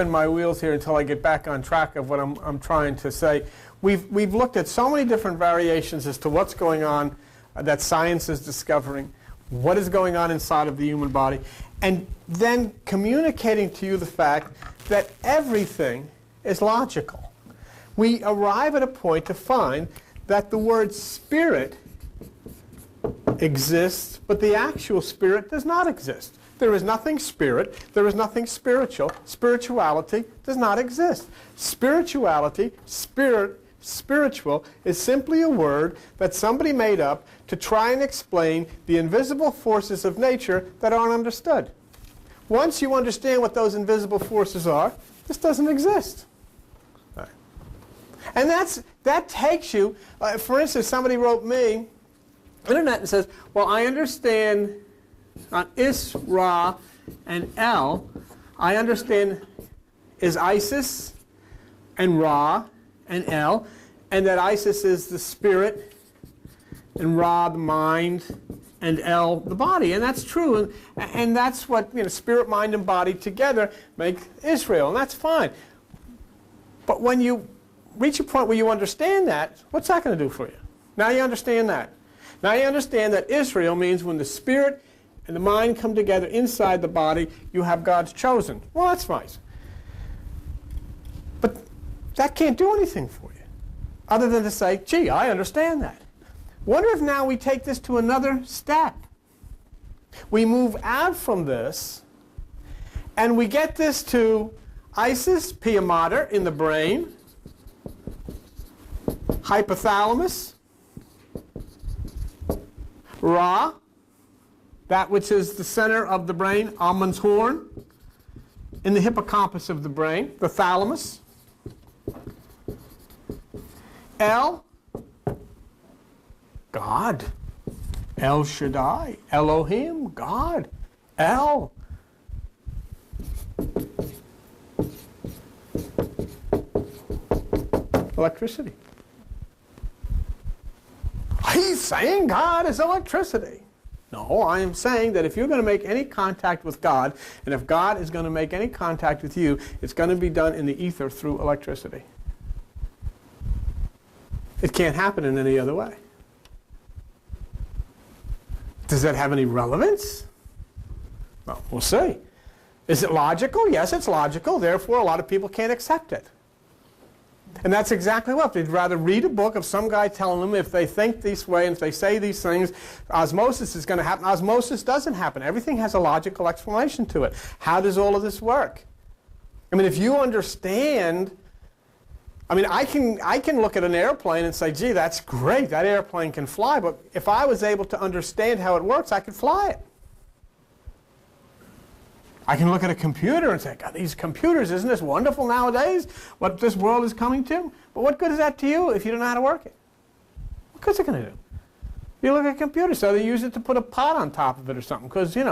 spin my wheels here until I get back on track of what I'm trying to say. We've looked at so many different variations as to what's going on that science is discovering, what is going on inside of the human body, and then communicating to you the fact that everything is logical. We arrive at a point to find that the word spirit exists, but the actual spirit does not exist. There is nothing spirit. There is nothing spiritual. Spirituality does not exist. Spirituality, spiritual, is simply a word that somebody made up to try and explain the invisible forces of nature that aren't understood. Once you understand what those invisible forces are, this doesn't exist. Right. And that takes you, for instance, somebody wrote me on the internet and says, well, I understand on Is, Ra, and El, I understand is Isis and Ra and El, and that Isis is the spirit, and Ra the mind, and El the body. And that's true. And that's what, spirit, mind, and body together make Israel. And that's fine. But when you reach a point where you understand that, what's that going to do for you? Now you understand that. Now you understand that Israel means when the spirit and the mind come together inside the body, you have God's chosen. Well, that's nice. But that can't do anything for you, other than to say, gee, I understand that. Wonder if now we take this to another step. We move out from this, and we get this to Isis, Pia Mater, in the brain, hypothalamus, Ra, that which is the center of the brain, Almond's horn, in the hippocampus of the brain, the thalamus. El, God. El Shaddai, Elohim, God. El. Electricity. He's saying God is electricity. No, I am saying that if you're going to make any contact with God, and if God is going to make any contact with you, it's going to be done in the ether through electricity. It can't happen in any other way. Does that have any relevance? Well, we'll see. Is it logical? Yes, it's logical. Therefore, a lot of people can't accept it. And that's exactly what. They'd rather read a book of some guy telling them if they think this way and if they say these things, osmosis is going to happen. Osmosis doesn't happen. Everything has a logical explanation to it. How does all of this work? I mean, if you understand, I can look at an airplane and say, gee, that's great, that airplane can fly, but if I was able to understand how it works, I could fly it. I can look at a computer and say, God, these computers, isn't this wonderful nowadays, what this world is coming to? But what good is that to you if you don't know how to work it? What good is it going to do? You look at a computer, so they use it to put a pot on top of it or something, because, it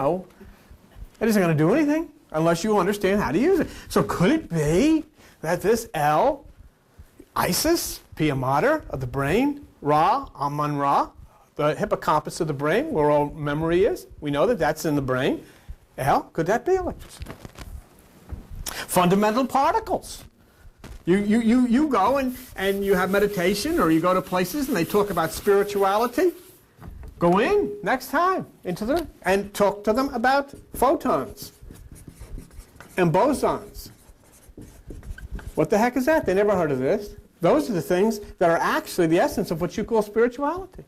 isn't going to do anything unless you understand how to use it. So could it be that this El, Isis, Pia Mater of the brain, Ra, Amun-Ra, the hippocampus of the brain, where all memory is, we know that that's in the brain. Hell, could that be electricity? Fundamental particles. You go and you have meditation, or you go to places and they talk about spirituality. Go in next time into them and talk to them about photons and bosons. What the heck is that? They never heard of this. Those are the things that are actually the essence of what you call spirituality.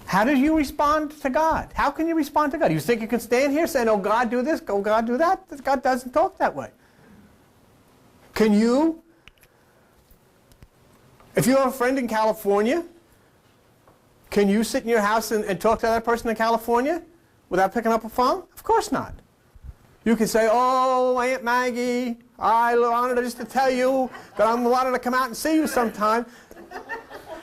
How do you respond to God? How can you respond to God? You think you can stand here saying, oh, God, do this, oh, God, do that? God doesn't talk that way. Can you, if you have a friend in California, can you sit in your house and talk to that person in California without picking up a phone? Of course not. You can say, oh, Aunt Maggie, I wanted just to tell you that I wanted to come out and see you sometime.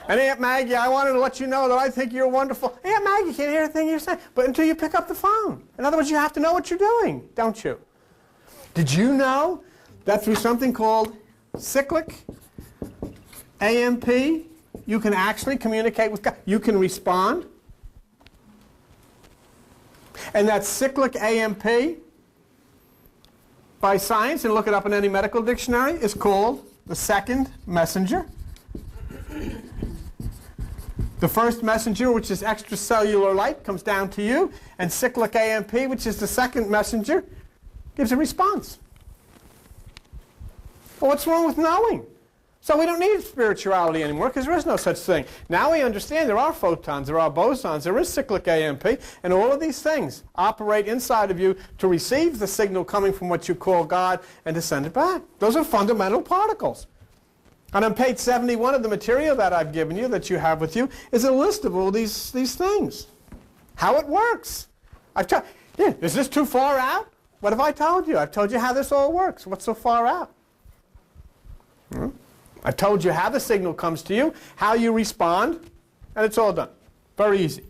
And Aunt Maggie, I wanted to let you know that I think you're wonderful. Aunt Maggie can't hear anything you're saying, but until you pick up the phone. In other words, you have to know what you're doing, don't you? Did you know that through something called cyclic AMP, you can actually communicate with God? You can respond. And that cyclic AMP by science, and look it up in any medical dictionary, is called the second messenger. The first messenger, which is extracellular light, comes down to you, and cyclic AMP, which is the second messenger, gives a response. Well, what's wrong with knowing? So we don't need spirituality anymore because there is no such thing. Now we understand there are photons, there are bosons, there is cyclic AMP, and all of these things operate inside of you to receive the signal coming from what you call God and to send it back. Those are fundamental particles. And on page 71 of the material that I've given you, that you have with you, is a list of all these things. How it works. Is this too far out? What have I told you? I've told you how this all works. What's so far out? I told you how the signal comes to you, how you respond, and it's all done. Very easy.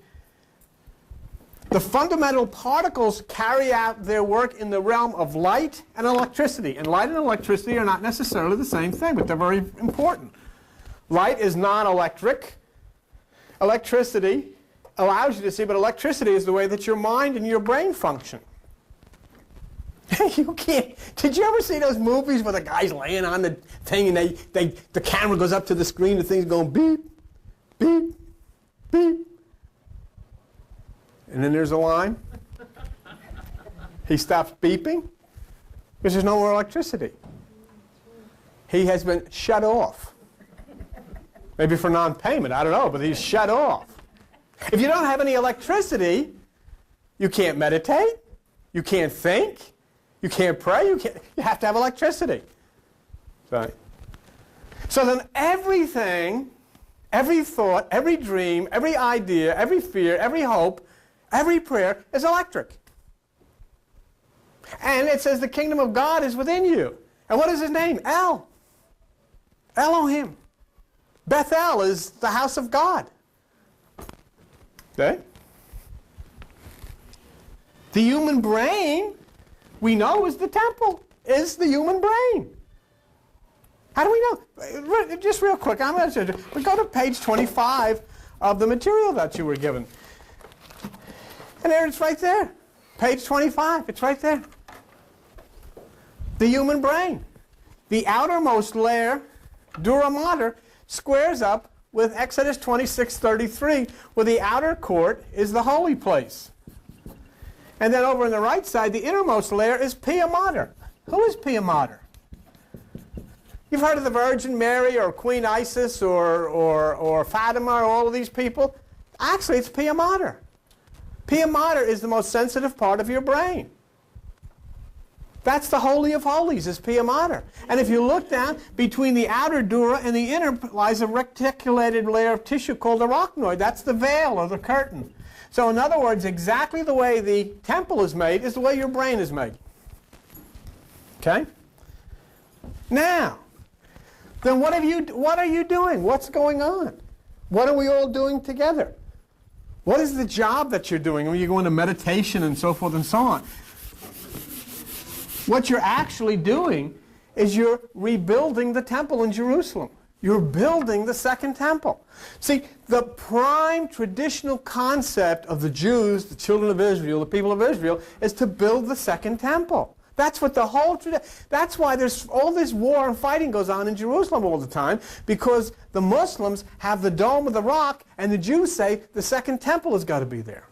The fundamental particles carry out their work in the realm of light and electricity. And light and electricity are not necessarily the same thing, but they're very important. Light is non-electric. Electricity allows you to see, but electricity is the way that your mind and your brain function. You can't. Did you ever see those movies where the guy's laying on the thing and the camera goes up to the screen and the thing's going beep, beep, beep? And then there's a line. He stops beeping because there's no more electricity. He has been shut off. Maybe for non-payment, I don't know, but he's shut off. If you don't have any electricity, you can't meditate, you can't think, you can't pray, you have to have electricity. Right? So then everything, every thought, every dream, every idea, every fear, every hope, every prayer is electric. And it says the kingdom of God is within you. And what is his name? El. Elohim. Bethel is the house of God. Okay? The human brain, we know, is the temple, is the human brain. How do we know? Just real quick, I'm going to go to page 25 of the material that you were given. And there it's right there. Page 25, it's right there. The human brain. The outermost layer, dura mater, squares up with Exodus 26:33, where the outer court is the holy place. And then over on the right side, the innermost layer is Pia Mater. Who is Pia Mater? You've heard of the Virgin Mary or Queen Isis or Fatima or all of these people? Actually, it's Pia Mater. Pia Mater is the most sensitive part of your brain. That's the Holy of Holies, is Pia Mater. And if you look down, between the outer dura and the inner lies a reticulated layer of tissue called the arachnoid. That's the veil or the curtain. So in other words, exactly the way the temple is made is the way your brain is made. Okay? Now, then what are you doing? What's going on? What are we all doing together? What is the job that you're doing when you go into meditation and so forth and so on? What you're actually doing is you're rebuilding the temple in Jerusalem. You're building the second temple. See, the prime traditional concept of the Jews, the children of Israel, the people of Israel, is to build the second temple. That's what the whole that's why there's all this war and fighting goes on in Jerusalem all the time, because the Muslims have the Dome of the Rock and the Jews say the second temple has got to be there.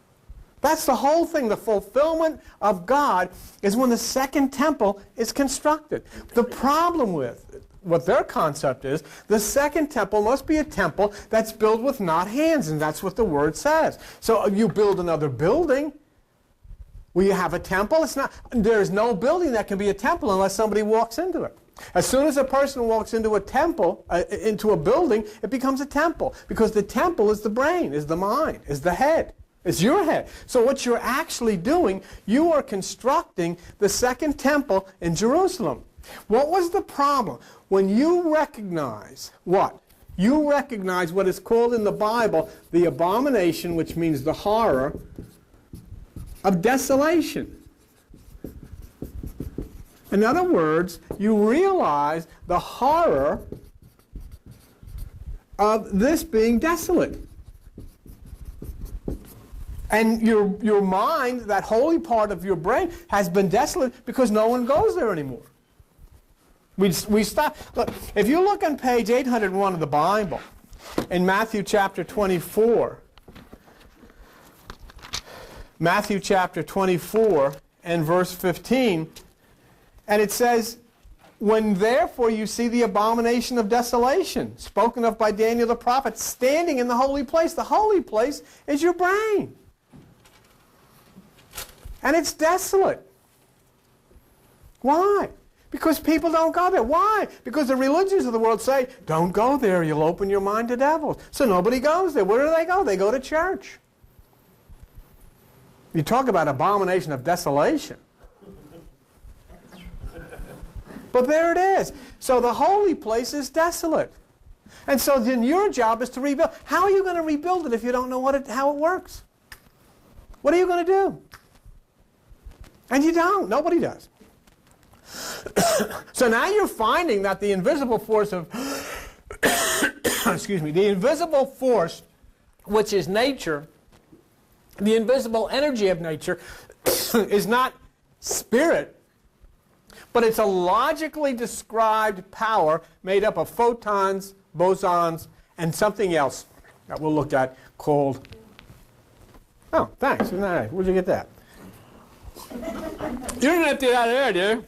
That's the whole thing. The fulfillment of God is when the second temple is constructed. The problem with what their concept is, the second temple must be a temple that's built with not hands, and that's what the word says. So you build another building, will you have a temple? There's no building that can be a temple unless somebody walks into it. As soon as a person walks into a temple, into a building, it becomes a temple, because the temple is the brain, is the mind, is the head. It's your head. So what you're actually doing, you are constructing the second temple in Jerusalem. What was the problem? When you recognize what? You recognize what is called in the Bible the abomination, which means the horror, of desolation. In other words, you realize the horror of this being desolate. And your mind, that holy part of your brain, has been desolate because no one goes there anymore. We stop. Look, if you look on page 801 of the Bible, in Matthew chapter 24, Matthew chapter 24 and verse 15, and it says, when therefore you see the abomination of desolation, spoken of by Daniel the prophet, standing in the holy place is your brain. And it's desolate. Why? Because people don't go there. Why? Because the religions of the world say, don't go there, you'll open your mind to devils. So nobody goes there. Where do they go? They go to church. You talk about abomination of desolation. But there it is. So the holy place is desolate. And so then your job is to rebuild. How are you going to rebuild it if you don't know how it works? What are you going to do? And you don't. Nobody does. So now you're finding that the invisible force of, excuse me, the invisible force, which is nature, the invisible energy of nature, is not spirit, but it's a logically described power made up of photons, bosons, and something else that we'll look at called, oh, thanks. Isn't that right? Where'd you get that? You didn't have to get out of there, did you?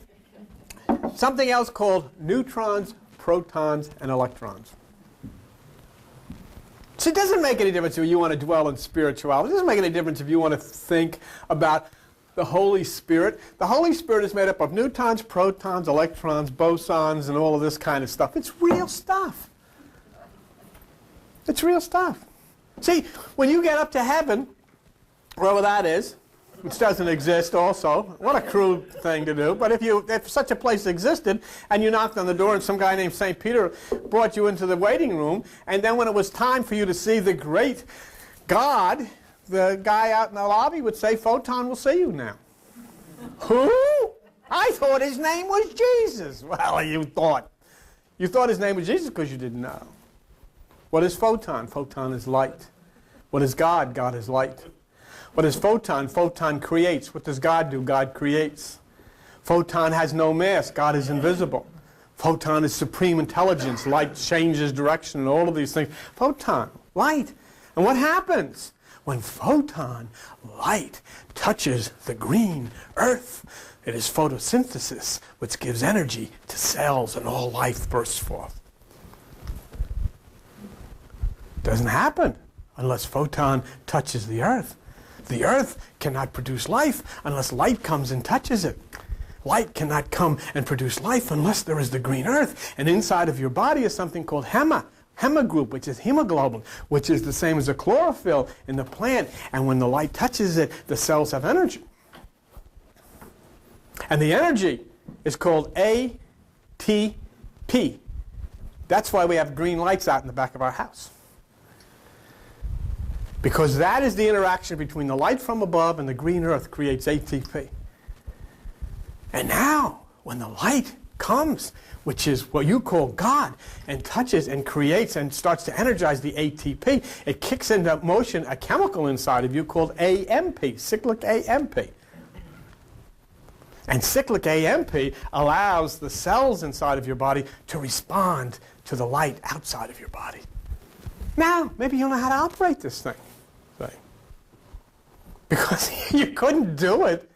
Something else called neutrons, protons, and electrons. So it doesn't make any difference if you want to dwell in spirituality. It doesn't make any difference if you want to think about the Holy Spirit. The Holy Spirit is made up of neutrons, protons, electrons, bosons, and all of this kind of stuff. It's real stuff. It's real stuff. See, when you get up to heaven, wherever that is, which doesn't exist also. What a crude thing to do. But if such a place existed, and you knocked on the door and some guy named St. Peter brought you into the waiting room, and then when it was time for you to see the great God, the guy out in the lobby would say, Photon will see you now. Who? I thought his name was Jesus. Well, you thought. You thought his name was Jesus because you didn't know. What is photon? Photon is light. What is God? God is light. What is photon? Photon creates. What does God do? God creates. Photon has no mass. God is invisible. Photon is supreme intelligence. Light changes direction and all of these things. Photon, light. And what happens? When photon, light, touches the green earth, it is photosynthesis which gives energy to cells and all life bursts forth. Doesn't happen unless photon touches the earth. The earth cannot produce life unless light comes and touches it. Light cannot come and produce life unless there is the green earth. And inside of your body is something called hema group, which is hemoglobin, which is the same as the chlorophyll in the plant. And when the light touches it, the cells have energy. And the energy is called ATP. That's why we have green lights out in the back of our house. Because that is the interaction between the light from above and the green earth creates ATP. And now, when the light comes, which is what you call God, and touches and creates and starts to energize the ATP, it kicks into motion a chemical inside of you called AMP, cyclic AMP. And cyclic AMP allows the cells inside of your body to respond to the light outside of your body. Now, maybe you'll know how to operate this thing. Because you couldn't do it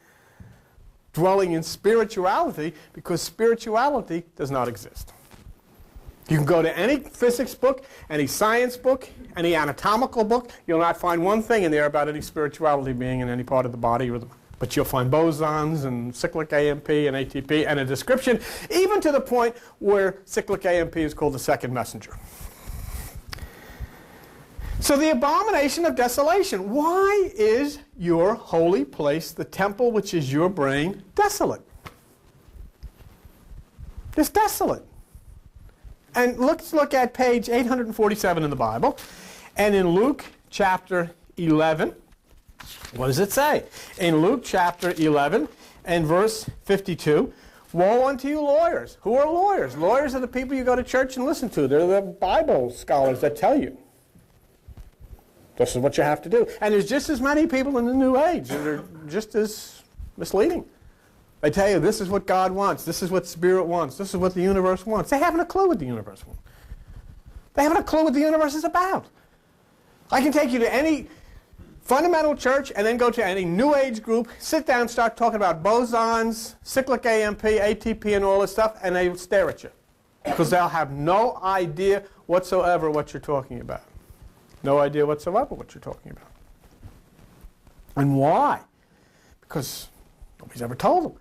dwelling in spirituality, because spirituality does not exist. You can go to any physics book, any science book, any anatomical book, you'll not find one thing in there about any spirituality being in any part of the body. But you'll find bosons and cyclic AMP and ATP and a description, even to the point where cyclic AMP is called the second messenger. So the abomination of desolation. Why is your holy place, the temple which is your brain, desolate? It's desolate. And let's look at page 847 in the Bible. And in Luke chapter 11, what does it say? In Luke chapter 11 and verse 52, woe unto you lawyers. Who are lawyers? Lawyers are the people you go to church and listen to. They're the Bible scholars that tell you. This is what you have to do. And there's just as many people in the New Age that are just as misleading. They tell you this is what God wants, this is what Spirit wants, this is what the universe wants. They haven't a clue what the universe wants. They haven't a clue what the universe is about. I can take you to any fundamental church and then go to any New Age group, sit down, start talking about bosons, cyclic AMP, ATP, and all this stuff, and they will stare at you. Because they'll have no idea whatsoever what you're talking about. No idea whatsoever what you're talking about. And why? Because nobody's ever told them.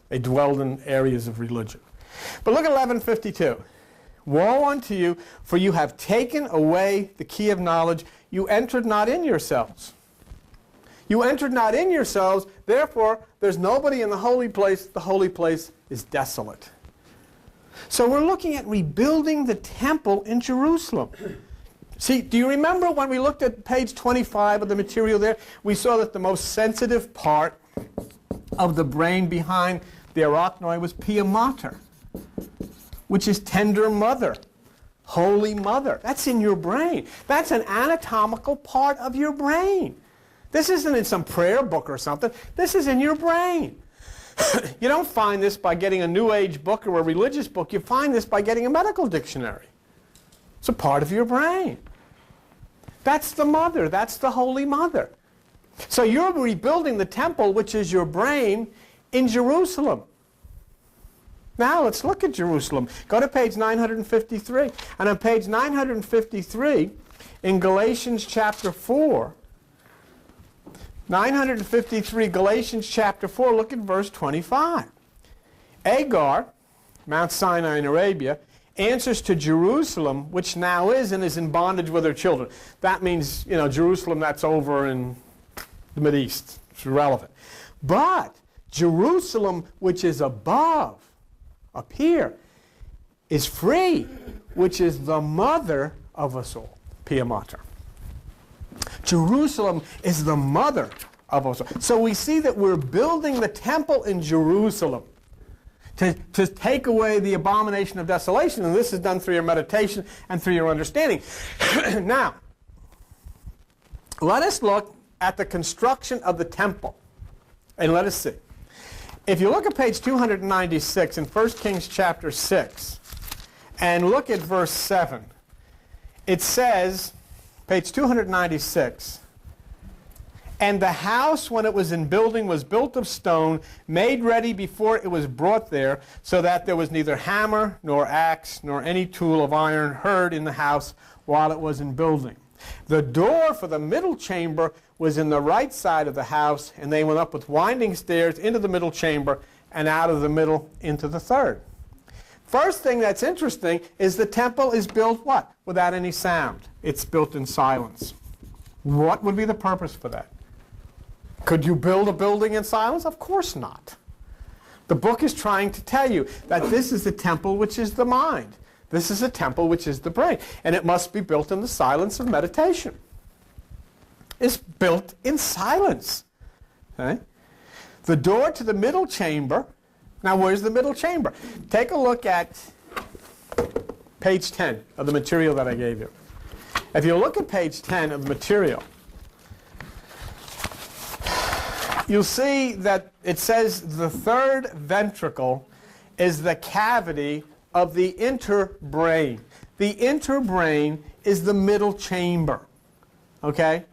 They dwelled in areas of religion. But look at 1152. Woe unto you, for you have taken away the key of knowledge. You entered not in yourselves. You entered not in yourselves, therefore there's nobody in the holy place. The holy place is desolate. So we're looking at rebuilding the temple in Jerusalem. See, do you remember when we looked at page 25 of the material there? We saw that the most sensitive part of the brain behind the arachnoid was pia mater, which is tender mother, holy mother. That's in your brain. That's an anatomical part of your brain. This isn't in some prayer book or something. This is in your brain. You don't find this by getting a New Age book or a religious book. You find this by getting a medical dictionary. It's a part of your brain. That's the mother. That's the Holy Mother. So you're rebuilding the temple, which is your brain, in Jerusalem. Now let's look at Jerusalem. Go to page 953. And on page 953, in Galatians chapter 4, 953, Galatians chapter 4, look at verse 25. Agar, Mount Sinai in Arabia, answers to Jerusalem, which now is and is in bondage with her children. That means, Jerusalem, that's over in the Mideast. It's irrelevant. But Jerusalem, which is above, up here, is free, which is the mother of us all, Pia Mater. Jerusalem is the mother of us all. So we see that we're building the temple in Jerusalem to take away the abomination of desolation, and this is done through your meditation and through your understanding. Now, let us look at the construction of the temple, and let us see. If you look at page 296 in 1 Kings chapter 6, and look at verse 7, it says, page 296, and the house, when it was in building, was built of stone, made ready before it was brought there, so that there was neither hammer, nor axe, nor any tool of iron heard in the house while it was in building. The door for the middle chamber was in the right side of the house, and they went up with winding stairs into the middle chamber, and out of the middle into the third. First thing that's interesting is the temple is built what? Without any sound. It's built in silence. What would be the purpose for that? Could you build a building in silence? Of course not. The book is trying to tell you that this is the temple which is the mind. This is a temple which is the brain. And it must be built in the silence of meditation. It's built in silence. Okay? The door to the middle chamber. Now where's the middle chamber? Take a look at page 10 of the material that I gave you. If you look at page 10 of the material, you'll see that it says the third ventricle is the cavity of the interbrain. The interbrain is the middle chamber. Okay?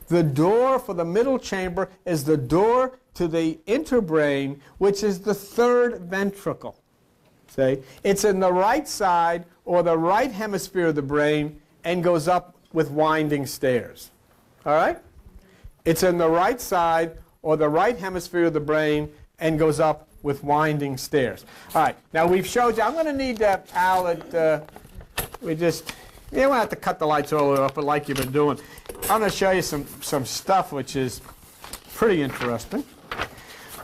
The door for the middle chamber is the door to the interbrain, which is the third ventricle. See? It's in the right side or the right hemisphere of the brain and goes up with winding stairs. All right? It's in the right side or the right hemisphere of the brain and goes up with winding stairs. All right, now we've showed you, I'm going to need Al, we just, you don't have to cut the lights all the way up, but like you've been doing. I'm going to show you some stuff which is pretty interesting.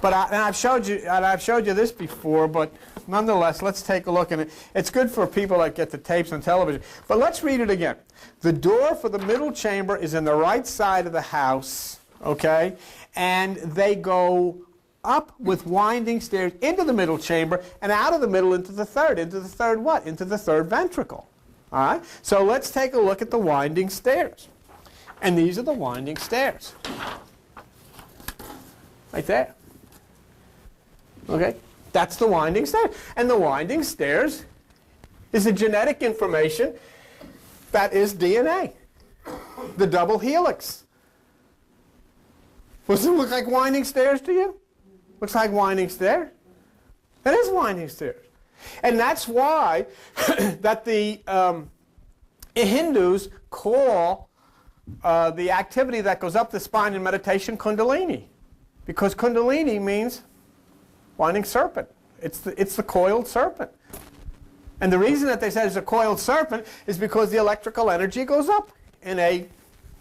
But I've showed you this before, but nonetheless, let's take a look at it. It's good for people that get the tapes on television. But let's read it again. The door for the middle chamber is in the right side of the house, okay? And they go up with winding stairs into the middle chamber and out of the middle into the third. Into the third what? Into the third ventricle. All right? So let's take a look at the winding stairs. And these are the winding stairs. Right there. Okay? That's the winding stairs. And the winding stairs is the genetic information that is DNA. The double helix. Does it look like winding stairs to you? Looks like winding stairs. That is winding stairs. And that's why that the Hindus call the activity that goes up the spine in meditation Kundalini. Because Kundalini means winding serpent. It's the coiled serpent. And the reason that they say it's a coiled serpent is because the electrical energy goes up in a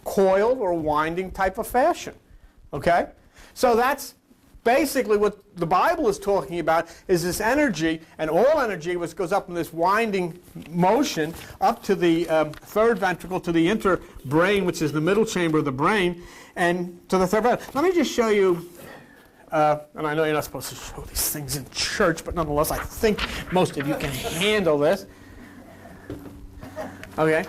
coiled or winding type of fashion. Okay? So that's basically what the Bible is talking about, is this energy, and all energy which goes up in this winding motion up to the third ventricle, to the interbrain, which is the middle chamber of the brain, and to the third ventricle. Let me just show you, and I know you're not supposed to show these things in church, but nonetheless I think most of you can handle this. Okay.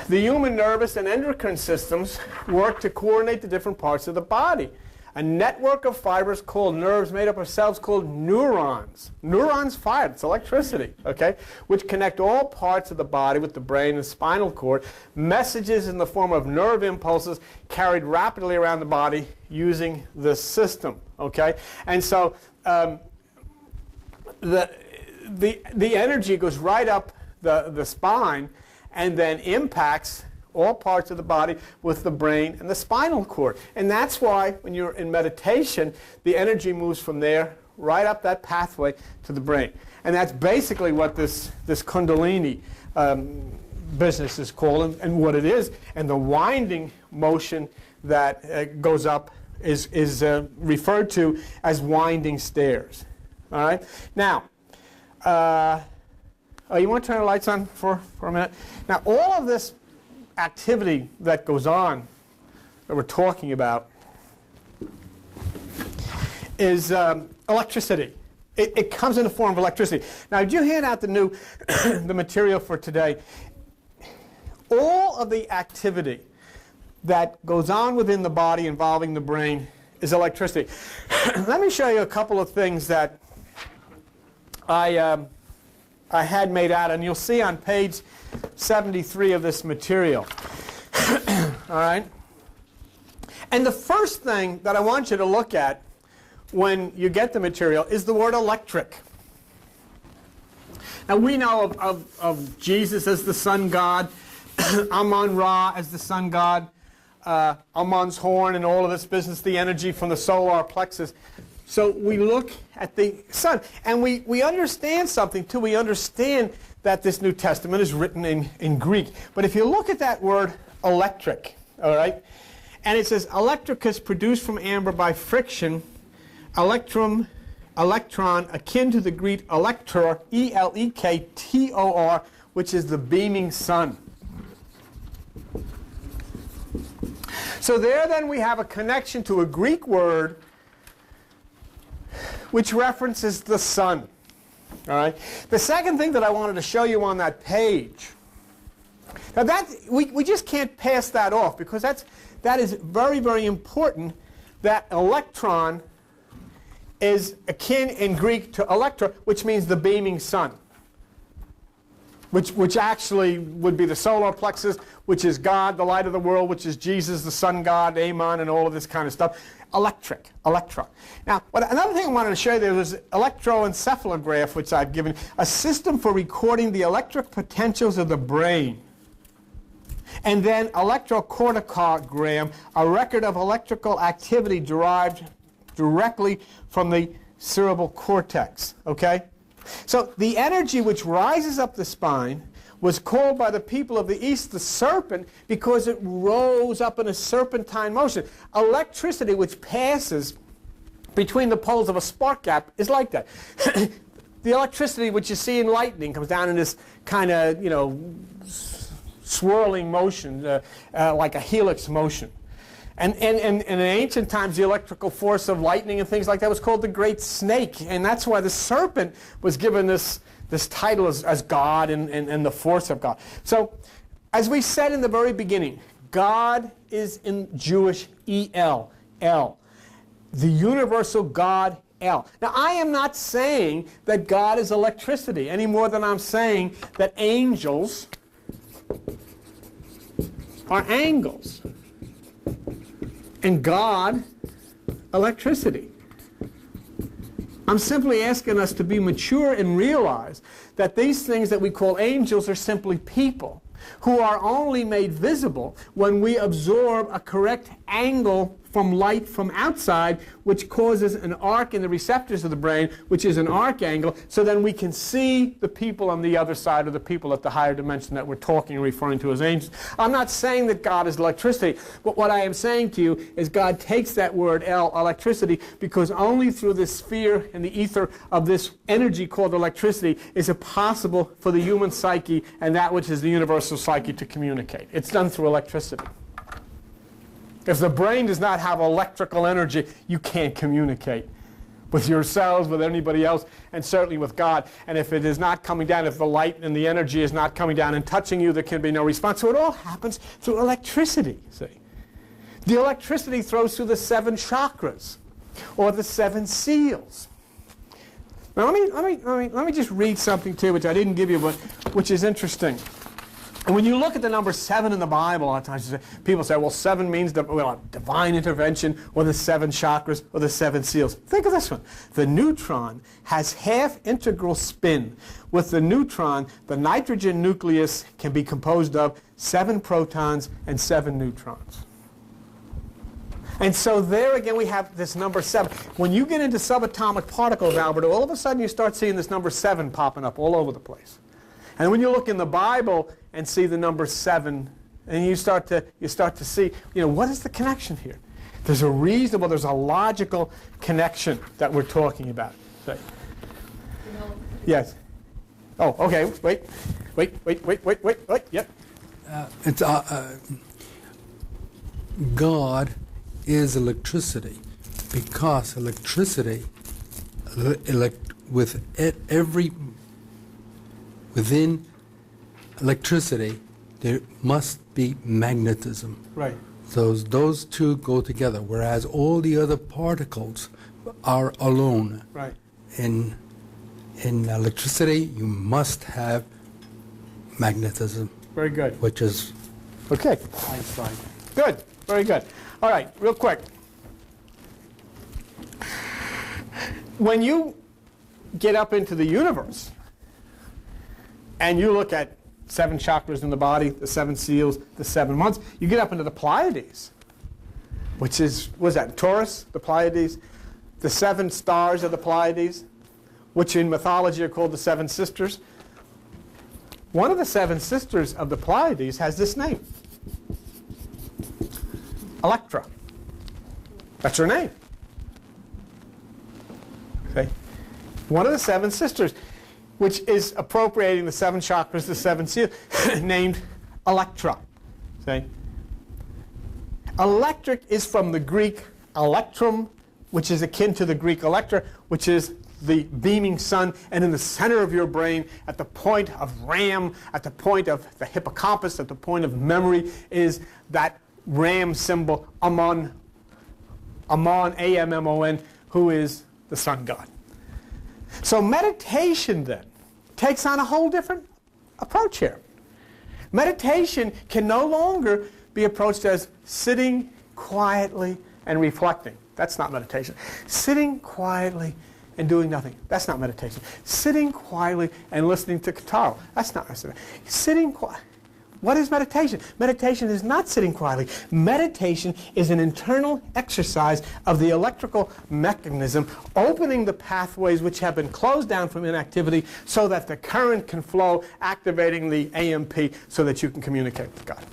The human nervous and endocrine systems work to coordinate the different parts of the body. A network of fibers called nerves made up of cells called neurons. Neurons fire, it's electricity, okay, which connect all parts of the body with the brain and spinal cord. Messages in the form of nerve impulses carried rapidly around the body using this system, okay? And so the energy goes right up the spine and then impacts all parts of the body with the brain and the spinal cord. And that's why when you're in meditation, the energy moves from there right up that pathway to the brain. And that's basically what this Kundalini business is called, and what it is. And the winding motion that goes up is referred to as winding stairs. All right? Now, you want to turn the lights on for a minute? Now, all of this activity that goes on that we're talking about is electricity. It comes in the form of electricity. Now, did you hand out the material for today? All of the activity that goes on within the body involving the brain is electricity. Let me show you a couple of things that I had made out, and you'll see on page 73 of this material. All right? And the first thing that I want you to look at when you get the material is the word electric. Now, we know of Jesus as the sun god, Amun-Ra as the sun god, Amun's horn, and all of this business, the energy from the solar plexus. So we look at the sun, and we understand something too. We understand that this New Testament is written in Greek. But if you look at that word electric, all right, and it says electricus produced from amber by friction, electron, akin to the Greek elector, E-L-E-K-T-O-R, which is the beaming sun. So there then we have a connection to a Greek word which references the sun. All right. The second thing that I wanted to show you on that page, now that we just can't pass that off, because that is very, very important. That electron is akin in Greek to electra, which means the beaming sun, which actually would be the solar plexus, which is God, the light of the world, which is Jesus, the sun god, Amun, and all of this kind of stuff. Electric, electron. Now, another thing I wanted to show you there was electroencephalograph, which I've given, a system for recording the electric potentials of the brain. And then electrocorticogram, a record of electrical activity derived directly from the cerebral cortex. Okay? So the energy which rises up the spine was called by the people of the East the serpent because it rose up in a serpentine motion. Electricity which passes between the poles of a spark gap is like that. The electricity which you see in lightning comes down in this kind of, swirling motion, like a helix motion. And in ancient times, the electrical force of lightning and things like that was called the great snake. And that's why the serpent was given this title as God and the force of God. So, as we said in the very beginning, God is in Jewish El, El. The universal God, El. Now, I am not saying that God is electricity any more than I'm saying that angels are angles. And God, electricity. I'm simply asking us to be mature and realize that these things that we call angels are simply people who are only made visible when we absorb a correct angle from light from outside, which causes an arc in the receptors of the brain, which is an arc angle, so then we can see the people on the other side, or the people at the higher dimension that we're talking and referring to as angels. I'm not saying that God is electricity, but what I am saying to you is God takes that word, electricity, because only through the sphere and the ether of this energy called electricity is it possible for the human psyche and that which is the universal psyche to communicate. It's done through electricity. If the brain does not have electrical energy, you can't communicate with yourselves, with anybody else, and certainly with God. And if it is not coming down, if the light and the energy is not coming down and touching you, there can be no response. So it all happens through electricity, see. The electricity throws through the 7 chakras, or the 7 seals. Now let me just read something too, which I didn't give you, but which is interesting. And when you look at the number 7 in the Bible, a lot of times people say, well, 7 means divine intervention, or the 7 chakras, or the 7 seals. Think of this one. The neutron has half integral spin. With the neutron, the nitrogen nucleus can be composed of 7 protons and 7 neutrons. And so there again we have this number 7. When you get into subatomic particles, Albert, all of a sudden you start seeing this number 7 popping up all over the place. And when you look in the Bible and see the number 7, and you start to see, what is the connection here? There's a reasonable, there's a logical connection that we're talking about. Say. Yes. Oh, okay. Wait. Yep. God is electricity, because electricity, within electricity, there must be magnetism. Right. So those two go together, whereas all the other particles are alone. Right. In electricity, you must have magnetism. Very good. Which is okay. Einstein. Good. Very good. All right, real quick. When you get up into the universe, and you look at 7 chakras in the body, the 7 seals, the 7 months, you get up into the Pleiades, which is, what is that, Taurus, the Pleiades, the 7 stars of the Pleiades, which in mythology are called the 7 sisters. One of the 7 sisters of the Pleiades has this name, Electra. That's her name. Okay. One of the 7 sisters, which is appropriating the 7 chakras, the 7 seals, named Electra. See? Electric is from the Greek electrum, which is akin to the Greek electra, which is the beaming sun, and in the center of your brain, at the point of RAM, at the point of the hippocampus, at the point of memory, is that RAM symbol, Ammon, A-M-M-O-N, who is the sun god. So meditation then takes on a whole different approach here. Meditation can no longer be approached as sitting quietly and reflecting. That's not meditation. Sitting quietly and doing nothing. That's not meditation. Sitting quietly and listening to guitar. That's not meditation. Sitting quietly. What is meditation? Meditation is not sitting quietly. Meditation is an internal exercise of the electrical mechanism, opening the pathways which have been closed down from inactivity so that the current can flow, activating the AMP so that you can communicate with God.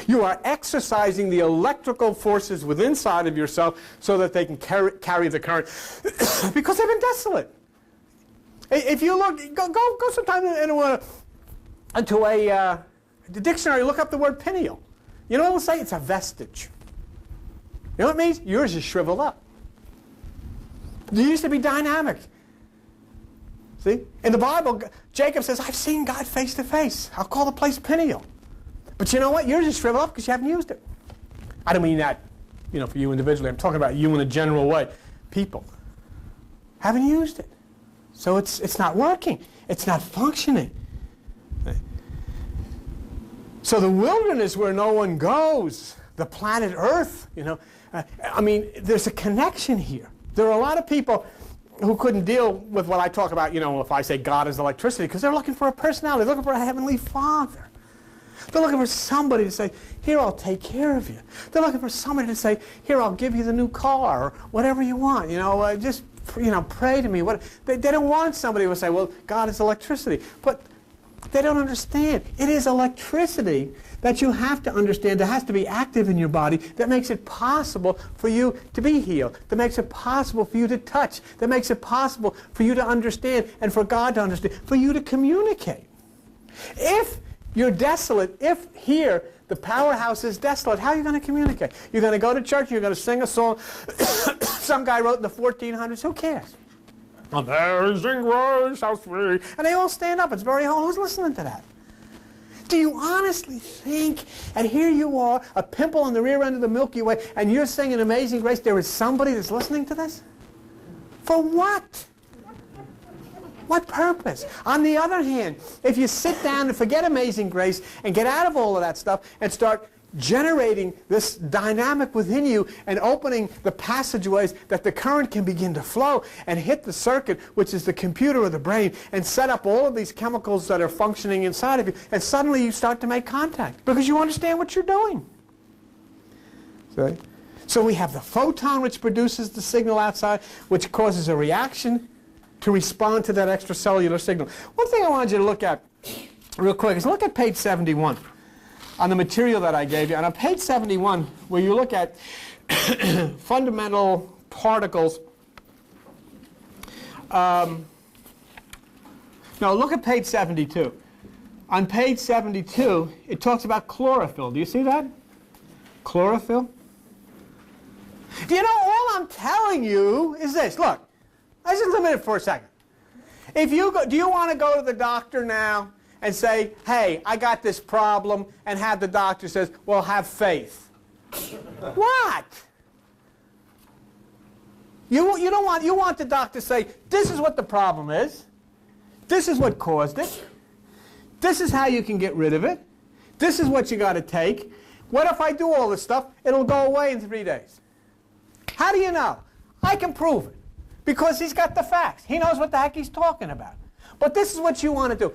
You are exercising the electrical forces within inside of yourself so that they can carry the current because they've been desolate. If you look, go sometime into the dictionary, look up the word pineal. You know what it'll say? It's a vestige. You know what it means? Yours is shriveled up. You used to be dynamic. See? In the Bible, Jacob says, I've seen God face to face. I'll call the place Peniel. But you know what? Yours is shriveled up because you haven't used it. I don't mean that, for you individually. I'm talking about you in a general way. People haven't used it. So it's not working. It's not functioning. So the wilderness where no one goes, the planet Earth, there's a connection here. There are a lot of people who couldn't deal with what I talk about, if I say God is electricity, because they're looking for a personality. They're looking for a heavenly Father. They're looking for somebody to say, here, I'll take care of you. They're looking for somebody to say, here, I'll give you the new car, or whatever you want. Just pray to me. They don't want somebody who will say, well, God is electricity. But they don't understand. It is electricity that you have to understand, that has to be active in your body, that makes it possible for you to be healed, that makes it possible for you to touch, that makes it possible for you to understand and for God to understand, for you to communicate. If you're desolate, if here the powerhouse is desolate, how are you going to communicate? You're going to go to church, you're going to sing a song some guy wrote in the 1400s, who cares? Amazing grace, how sweet. And they all stand up. It's very hard. Who's listening to that? Do you honestly think, and here you are, a pimple on the rear end of the Milky Way, and you're singing Amazing Grace, there is somebody that's listening to this? For what? What purpose? On the other hand, if you sit down and forget Amazing Grace and get out of all of that stuff and start generating this dynamic within you and opening the passageways that the current can begin to flow and hit the circuit, which is the computer of the brain, and set up all of these chemicals that are functioning inside of you, and suddenly you start to make contact because you understand what you're doing. See? So we have the photon, which produces the signal outside, which causes a reaction to respond to that extracellular signal. One thing I wanted you to look at real quick is look at page 71. On the material that I gave you. And on page 71, where you look at fundamental particles, no, look at page 72. On page 72, it talks about chlorophyll. Do you see that? Chlorophyll? All I'm telling you is this. Look, let's just limit it for a second. If you go, do you want to go to the doctor now and say, hey, I got this problem, and have the doctor says, well, have faith? What? You want the doctor to say, this is what the problem is. This is what caused it. This is how you can get rid of it. This is what you got to take. What if I do all this stuff? It'll go away in 3 days. How do you know? I can prove it. Because he's got the facts. He knows what the heck he's talking about. But this is what you want to do.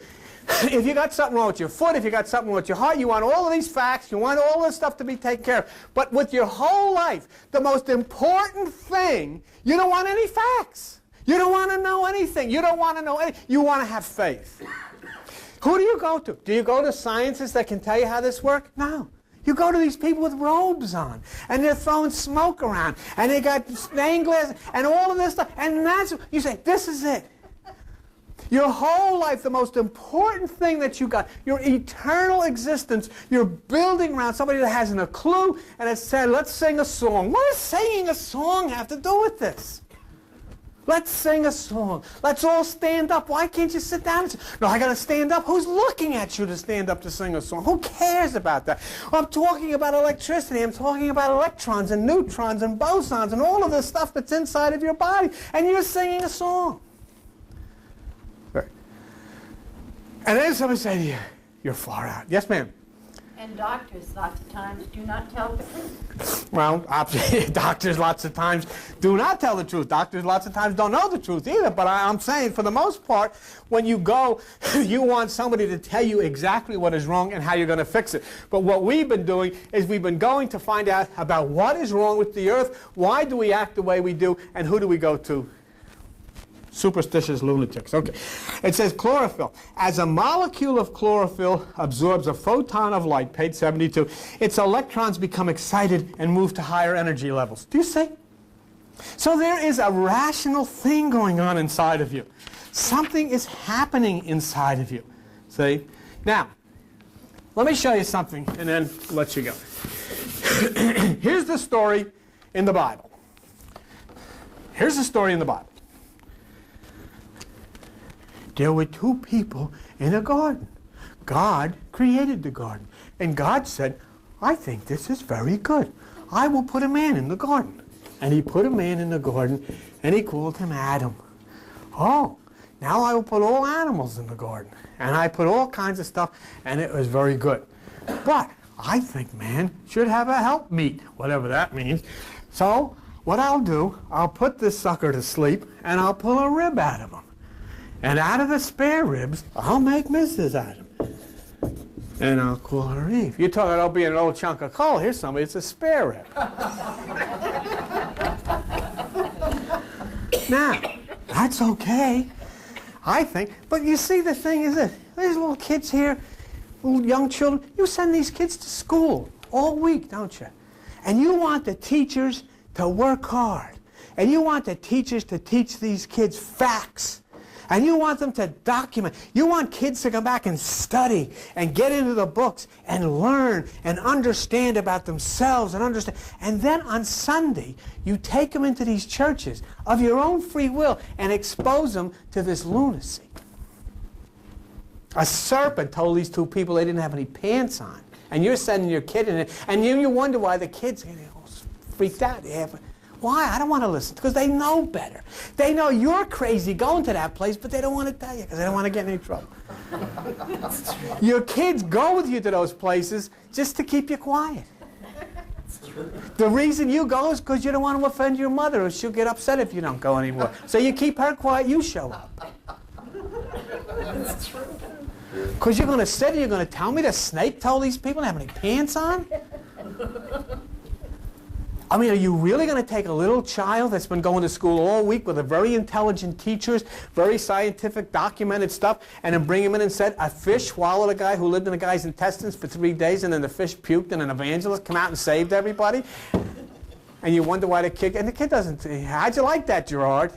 If you got something wrong with your foot, if you got something wrong with your heart, you want all of these facts, you want all this stuff to be taken care of. But with your whole life, the most important thing, you don't want any facts. You don't want to know anything. You don't want to know anything. You want to have faith. Who do you go to? Do you go to scientists that can tell you how this works? No. You go to these people with robes on, and they're throwing smoke around, and they got stained glass, and all of this stuff, and you say, this is it. Your whole life, the most important thing that you got, your eternal existence, you're building around somebody that hasn't a clue and has said, let's sing a song. What does singing a song have to do with this? Let's sing a song. Let's all stand up. Why can't you sit down and say, no, I got to stand up? Who's looking at you to stand up to sing a song? Who cares about that? Well, I'm talking about electricity. I'm talking about electrons and neutrons and bosons and all of this stuff that's inside of your body. And you're singing a song. And then somebody say to you, you're far out. Yes, ma'am? And doctors lots of times do not tell the truth. Well, doctors lots of times do not tell the truth. Doctors lots of times don't know the truth either. But I'm saying, for the most part, when you go, you want somebody to tell you exactly what is wrong and how you're going to fix it. But what we've been doing is we've been going to find out about what is wrong with the earth, why do we act the way we do, and who do we go to? Superstitious lunatics. Okay. It says chlorophyll. As a molecule of chlorophyll absorbs a photon of light, page 72, its electrons become excited and move to higher energy levels. Do you see? So there is a rational thing going on inside of you. Something is happening inside of you. See? Now, let me show you something and then let you go. Here's the story in the Bible. Here's the story in the Bible. There were two people in a garden. God created the garden. And God said, I think this is very good. I will put a man in the garden. And he put a man in the garden, and he called him Adam. Oh, now I will put all animals in the garden. And I put all kinds of stuff, and it was very good. But I think man should have a helpmeet, whatever that means. So what I'll do, I'll put this sucker to sleep, and I'll pull a rib out of him. And out of the spare ribs, I'll make Mrs. Adam. And I'll call her Eve. You're talking about being an old chunk of coal. Here's somebody, it's a spare rib. Now, that's okay, I think. But you see, the thing is this. There's little kids here, little young children. You send these kids to school all week, don't you? And you want the teachers to work hard. And you want the teachers to teach these kids facts. And you want them to document. You want kids to come back and study and get into the books and learn and understand about themselves and understand. And then on Sunday, you take them into these churches of your own free will and expose them to this lunacy. A serpent told these two people they didn't have any pants on. And you're sending your kid in it. And you wonder why the kids get all freaked out. Why? I don't want to listen. Because they know better. They know you're crazy going to that place, but they don't want to tell you because they don't want to get in any trouble. Your kids go with you to those places just to keep you quiet. The reason you go is because you don't want to offend your mother, or she'll get upset if you don't go anymore. So you keep her quiet, you show up. That's true. Because you're going to sit and you're going to tell me the snake told these people to have any pants on? I mean, are you really going to take a little child that's been going to school all week with a very intelligent teachers, very scientific, documented stuff, and then bring him in and said, a fish swallowed a guy who lived in a guy's intestines for 3 days, and then the fish puked, and an evangelist came out and saved everybody? And you wonder why the kid, and the kid doesn't, how'd you like that, Gerard?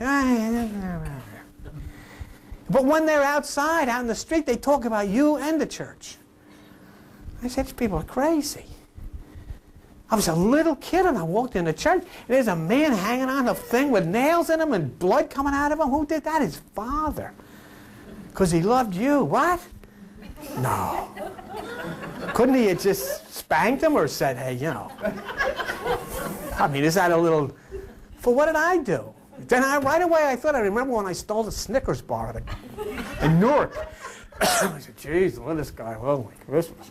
But when they're outside, out in the street, they talk about you and the church. I said, these people are crazy. I was a little kid and I walked in the church and there's a man hanging on a thing with nails in him and blood coming out of him. Who did that? His father. Because he loved you. What? No. Couldn't he have just spanked him or said, hey, you know. I mean, is that a little... For what did I do? Then right away I thought, I remember when I stole the Snickers bar in Newark. I said, geez, look at this guy. Holy Christmas.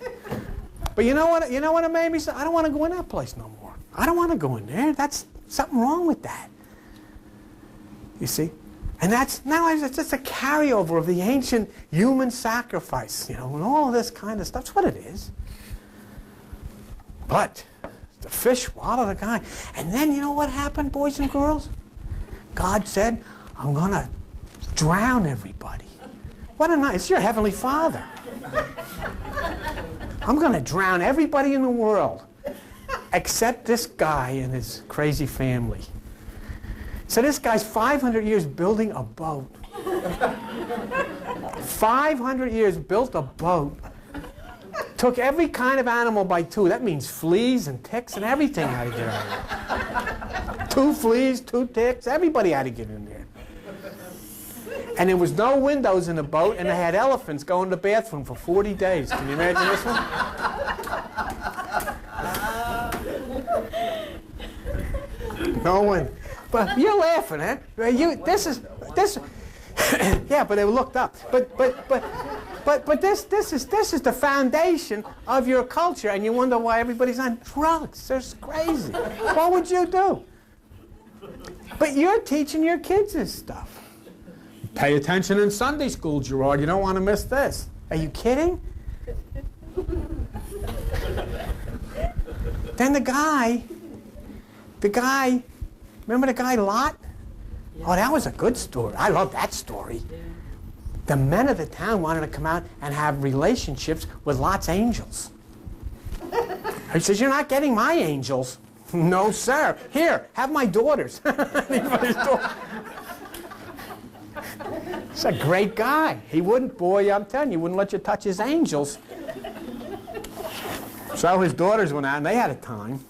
But you know what it made me say? I don't want to go in that place no more. I don't want to go in there. That's something wrong with that. You see? And that's now it's just a carryover of the ancient human sacrifice, you know, and all this kind of stuff. That's what it is. But the fish swallowed the guy. And then you know what happened, boys and girls? God said, I'm going to drown everybody. What a nice, it's your Heavenly Father. I'm going to drown everybody in the world except this guy and his crazy family. So this guy's 500 years building a boat. 500 years built a boat. Took every kind of animal by two. That means fleas and ticks and everything had to get out of there. 2 fleas, 2 ticks, everybody had to get in there. And there was no windows in the boat, and they had elephants going to the bathroom for 40 days. Can you imagine this one? No one. But you're laughing, huh? This. Yeah, but they looked up. But this is the foundation of your culture, and you wonder why everybody's on drugs. They're crazy. What would you do? But you're teaching your kids this stuff. Pay attention in Sunday school, Gerard. You don't want to miss this. Are you kidding? Then the guy, remember the guy Lot? Oh, that was a good story. I love that story. The men of the town wanted to come out and have relationships with Lot's angels. He says, you're not getting my angels. No, sir. Here, have my daughters. He's a great guy. He wouldn't, boy, I'm telling you, he wouldn't let you touch his angels. So his daughters went out and they had a time.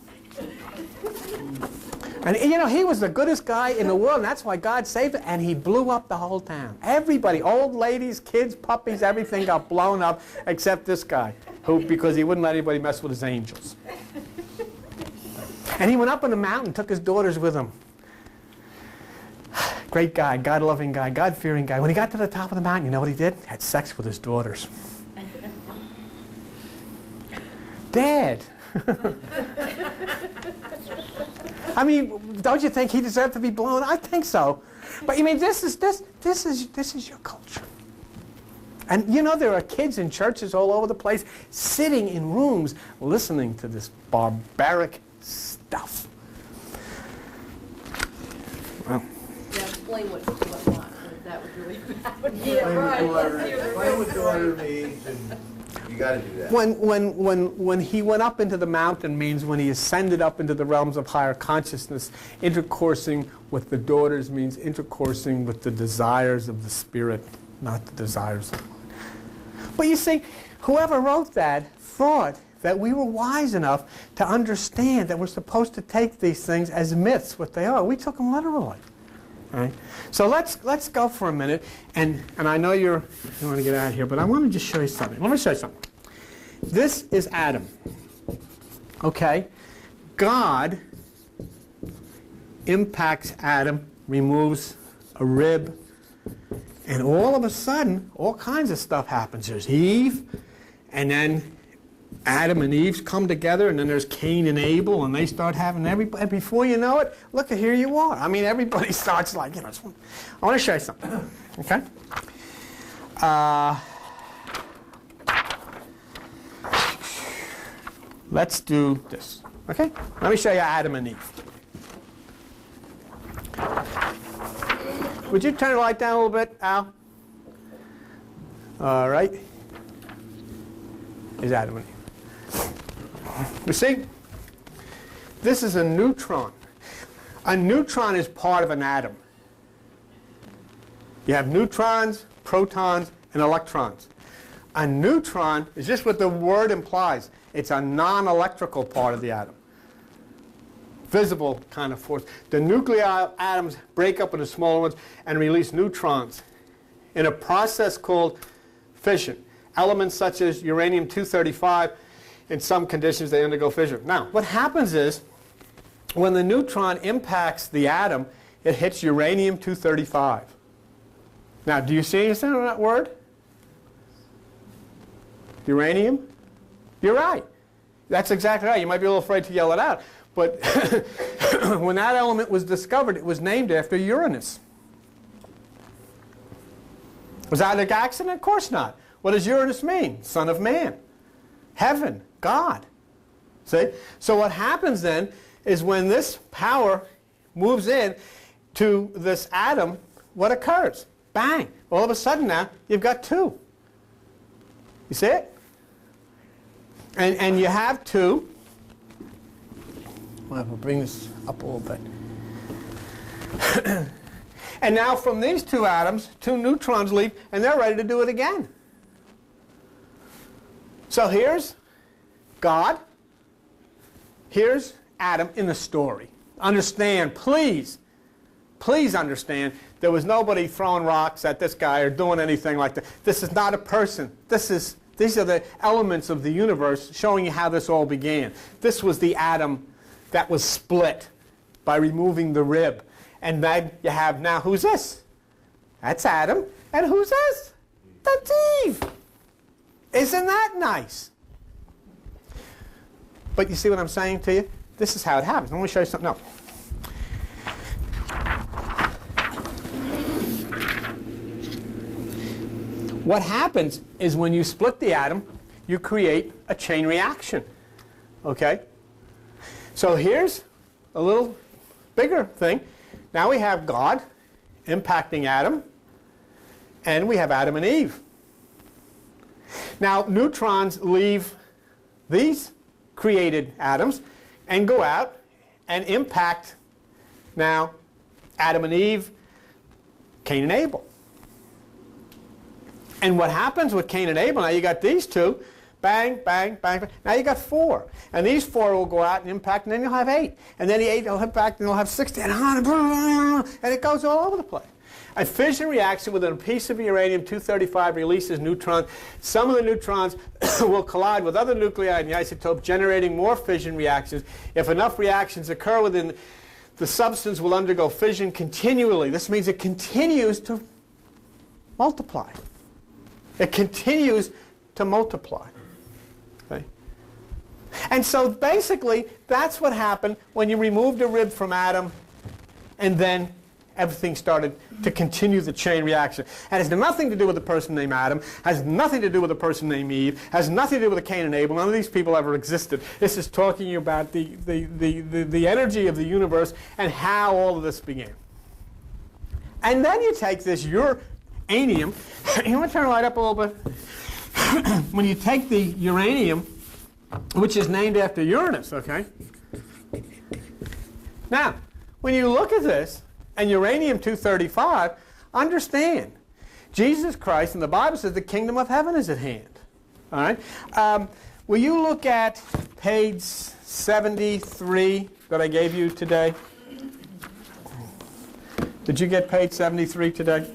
And you know, he was the goodest guy in the world, and that's why God saved him, and he blew up the whole town. Everybody, old ladies, kids, puppies, everything got blown up except this guy, because he wouldn't let anybody mess with his angels. And he went up on the mountain, took his daughters with him. Great guy, God-loving guy, God-fearing guy. When he got to the top of the mountain, you know what he did? Had sex with his daughters. Dead. I mean, don't you think he deserved to be blown? I think so. But you mean, this is your culture. And you know, there are kids in churches all over the place sitting in rooms listening to this barbaric stuff. Well, Yeah, explain what that was really bad. Yeah, right. Explain what daughter means, and you got to do that. when he went up into the mountain means when he ascended up into the realms of higher consciousness. Intercoursing with the daughters means intercoursing with the desires of the spirit, not the desires of the mind. But you see, whoever wrote that thought that we were wise enough to understand that we're supposed to take these things as myths, what they are. We took them literally. Right? So let's go for a minute, and I know you want to get out of here, but I want to just show you something. Let me show you something. This is Adam. Okay? God impacts Adam, removes a rib, and all of a sudden, all kinds of stuff happens. There's Eve, and then Adam and Eve come together, and then there's Cain and Abel, and they start having everybody. And before you know it, look, here you are. I mean, everybody starts like, you know. I want to show you something. Okay? Let's do this. Okay? Let me show you Adam and Eve. Would you turn the light down a little bit, Al? All right. Here's Adam and Eve. You see? This is a neutron. A neutron is part of an atom. You have neutrons, protons, and electrons. A neutron is just what the word implies. It's a non-electrical part of the atom. Visible kind of force. The nuclear atoms break up into smaller ones and release neutrons in a process called fission. Elements such as uranium-235, in some conditions they undergo fission. Now, what happens is, when the neutron impacts the atom, it hits uranium-235. Now, do you see anything on that word? Uranium? You're right. That's exactly right. You might be a little afraid to yell it out. But when that element was discovered, it was named after Uranus. Was that an accident? Of course not. What does Uranus mean? Son of man. Heaven. God. See? So what happens then is when this power moves in to this atom, what occurs? Bang. All of a sudden now, you've got two. You see it? And you have two. Well, we'll bring this up a little bit. And now from these two atoms, two neutrons leave, and they're ready to do it again. So here's God. Here's Adam in the story. Understand, please understand, there was nobody throwing rocks at this guy or doing anything like that. This is not a person. These are the elements of the universe showing you how this all began. This was the atom that was split by removing the rib. And then you have now, who's this? That's Adam. And who's this? That's Eve. Isn't that nice? But you see what I'm saying to you? This is how it happens. Let me show you something else. What happens is when you split the atom, you create a chain reaction. Okay? So here's a little bigger thing. Now we have God impacting Adam, and we have Adam and Eve. Now neutrons leave these created atoms and go out and impact now Adam and Eve, Cain and Abel. And what happens with Cain and Abel, now you got these two, bang, bang, bang, bang. Now you got 4. And these 4 will go out and impact, and then you'll have 8. And then the 8 will impact, and you'll have 16. And it goes all over the place. A fission reaction within a piece of uranium-235 releases neutrons. Some of the neutrons will collide with other nuclei in the isotope, generating more fission reactions. If enough reactions occur within the substance will undergo fission continually. This means it continues to multiply. It continues to multiply. Okay? And so basically, that's what happened when you removed a rib from Adam, and then everything started to continue the chain reaction. And it has nothing to do with the person named Adam, has nothing to do with the person named Eve, has nothing to do with Cain and Abel. None of these people ever existed. This is talking about the energy of the universe and how all of this began. And then you take this uranium, you want to turn the light up a little bit? When you take the uranium, which is named after Uranus, okay? Now, when you look at this, and uranium-235, understand, Jesus Christ, and the Bible says the kingdom of heaven is at hand. All right? Will you look at page 73 that I gave you today? Did you get page 73 today?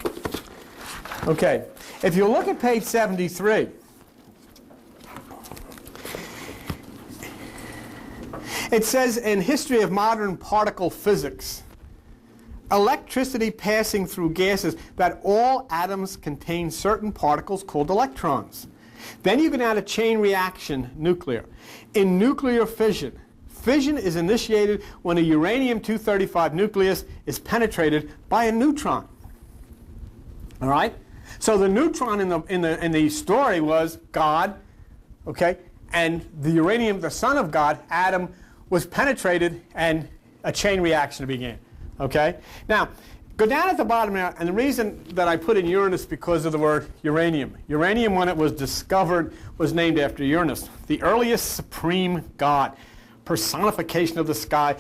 Okay. If you look at page 73, it says in History of Modern Particle Physics, electricity passing through gases, that all atoms contain certain particles called electrons. Then you can add a chain reaction, nuclear. In nuclear fission, fission is initiated when a uranium-235 nucleus is penetrated by a neutron. All right? So the neutron in the story was God, okay? And the uranium, the son of God, Adam, was penetrated and a chain reaction began. Okay? Now, go down at the bottom now, and the reason that I put in Uranus because of the word uranium. Uranium, when it was discovered, was named after Uranus, the earliest supreme god, personification of the sky,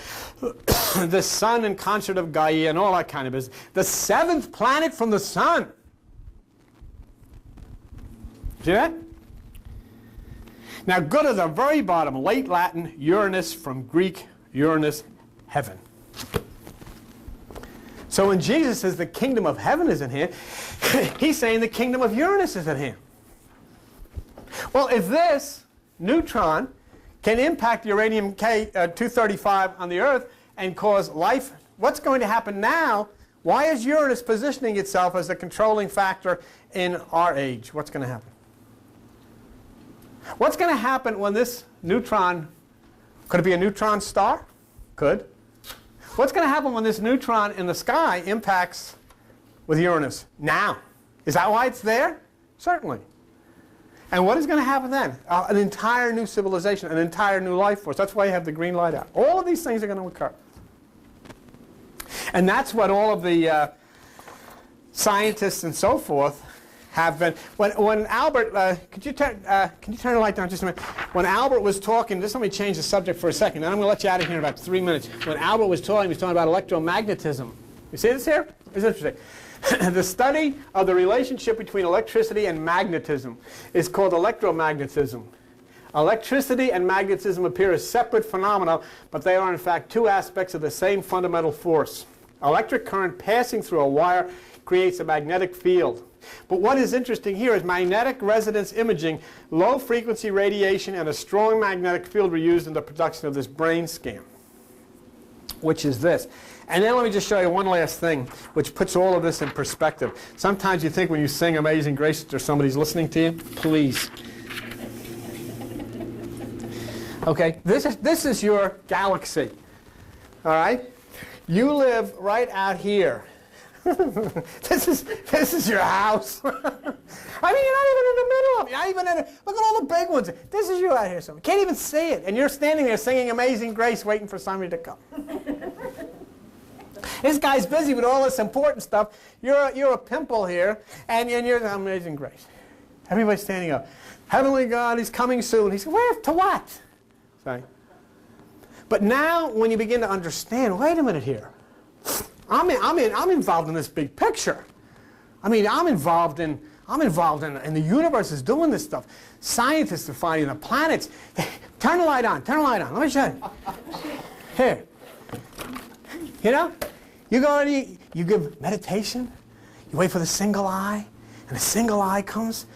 the sun and consort of Gaia, and all that kind of business. The 7th planet from the sun. See that? Now, go to the very bottom, late Latin, Uranus, from Greek, Uranus, heaven. So when Jesus says the kingdom of heaven is at hand, he's saying the kingdom of Uranus is at hand. Well, if this neutron can impact uranium-235 on the Earth and cause life, what's going to happen now? Why is Uranus positioning itself as a controlling factor in our age? What's going to happen? What's going to happen when this neutron, could it be a neutron star? Could. What's going to happen when this neutron in the sky impacts with Uranus? Now. Is that why it's there? Certainly. And what is going to happen then? An entire new civilization, an entire new life force. That's why you have the green light out. All of these things are going to occur. And that's what all of the scientists and so forth have been. When Albert, can you turn the light down just a minute? When Albert was talking, just let me change the subject for a second, and I'm going to let you out of here in about 3 minutes. When Albert was talking, he was talking about electromagnetism. You see this here? It's interesting. The study of the relationship between electricity and magnetism is called electromagnetism. Electricity and magnetism appear as separate phenomena, but they are in fact two aspects of the same fundamental force. Electric current passing through a wire creates a magnetic field. But what is interesting here is magnetic resonance imaging, low frequency radiation, and a strong magnetic field were used in the production of this brain scan, which is this. And then let me just show you one last thing, which puts all of this in perspective. Sometimes you think when you sing Amazing Grace that somebody's listening to you. Please. Okay, this is your galaxy. All right? You live right out here. This is your house. I mean, you're not even in the middle of it. You're not even look at all the big ones. This is you out here. So you can't even see it. And you're standing there singing Amazing Grace waiting for somebody to come. This guy's busy with all this important stuff. You're a pimple here, and you're Amazing Grace. Everybody's standing up. Heavenly God, He's coming soon. He said, where? To what? Sorry. But now, when you begin to understand, wait a minute here. I'm involved in this big picture. I mean, I'm involved in I'm involved in the universe is doing this stuff. Scientists are finding the planets. Turn the light on. Turn the light on. Let me show you. Here. You know, you go and you give meditation. You wait for the single eye, and the single eye comes.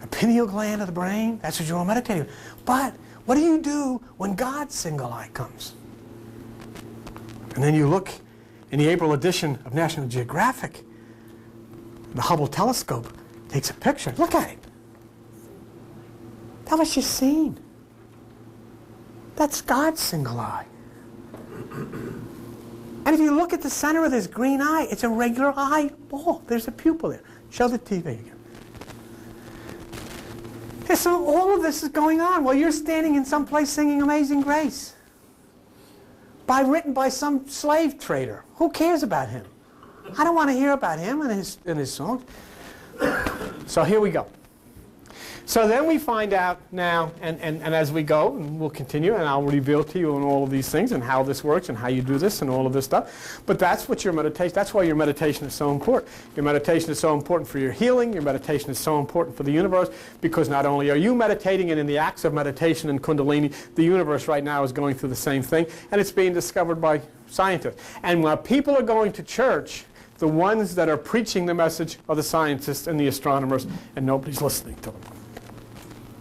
The pineal gland of the brain. That's what you're all meditating. But what do you do when God's single eye comes? And then you look in the April edition of National Geographic. The Hubble telescope takes a picture. Look at it. That was just seen. That's God's single eye. And if you look at the center of this green eye, it's a regular eyeball. There's a pupil there. Show the TV again. And so all of this is going on while you're standing in some place singing Amazing Grace. Written by some slave trader. Who cares about him? I don't want to hear about him and his songs. So here we go. So then we find out now, and as we go, and we'll continue, and I'll reveal to you on all of these things and how this works and how you do this and all of this stuff. But that's what your meditation, that's why your meditation is so important. Your meditation is so important for your healing. Your meditation is so important for the universe, because not only are you meditating, and in the acts of meditation and Kundalini, the universe right now is going through the same thing, and it's being discovered by scientists. And while people are going to church, the ones that are preaching the message are the scientists and the astronomers, and nobody's listening to them.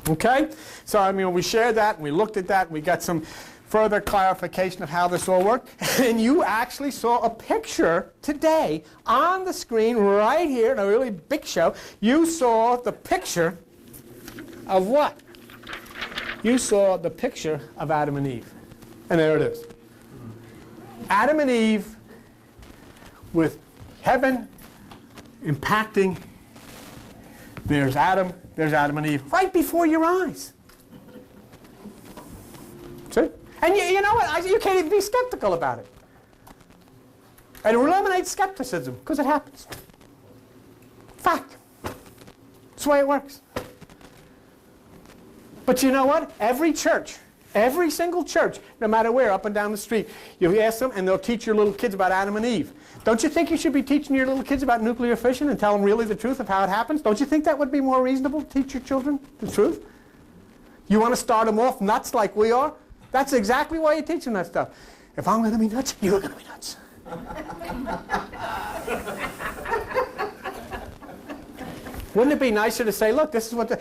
Okay? So, I mean, we shared that, and we looked at that, and we got some further clarification of how this all worked. And you actually saw a picture today on the screen right here in a really big show. You saw the picture of what? You saw the picture of Adam and Eve. And there it is. Adam and Eve with heaven impacting. There's Adam and Eve right before your eyes. See? And you know what? You can't even be skeptical about it. And it eliminates skepticism, because it happens. Fact. That's the way it works. But you know what? Every church, every single church, no matter where, up and down the street, you ask them, and they'll teach your little kids about Adam and Eve. Don't you think you should be teaching your little kids about nuclear fission and tell them really the truth of how it happens? Don't you think that would be more reasonable to teach your children the truth? You want to start them off nuts like we are? That's exactly why you're teaching that stuff. If I'm going to be nuts, you're going to be nuts. Wouldn't it be nicer to say, look, this is what the...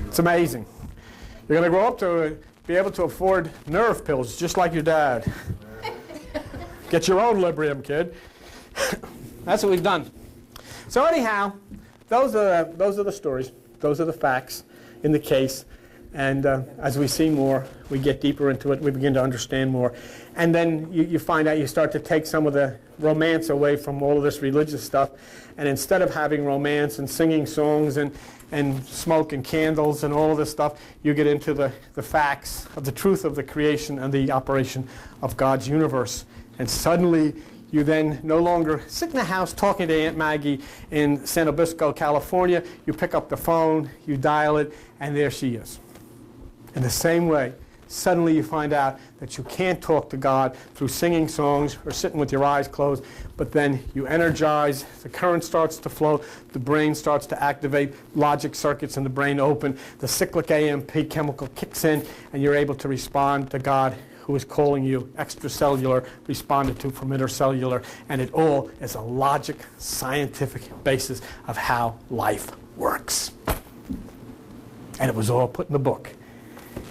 It's amazing. You're going to grow up to be able to afford nerve pills just like your dad. Get your own Librium, kid. That's what we've done. So anyhow, those are the stories. Those are the facts in the case. And as we see more, we get deeper into it. We begin to understand more. And then you find out you start to take some of the romance away from all of this religious stuff. And instead of having romance and singing songs and smoke and candles and all of this stuff, you get into the facts of the truth of the creation and the operation of God's universe. And suddenly, you then no longer sit in the house talking to Aunt Maggie in San Obispo, California. You pick up the phone, you dial it, and there she is. In the same way, suddenly you find out that you can't talk to God through singing songs or sitting with your eyes closed, but then you energize, the current starts to flow, the brain starts to activate, logic circuits in the brain open, the cyclic AMP chemical kicks in, and you're able to respond to God, who is calling you extracellular, responded to from intercellular, and it all is a logic, scientific basis of how life works. And it was all put in the book.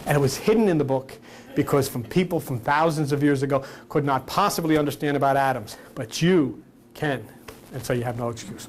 And it was hidden in the book because people from thousands of years ago could not possibly understand about atoms. But you can, and so you have no excuse.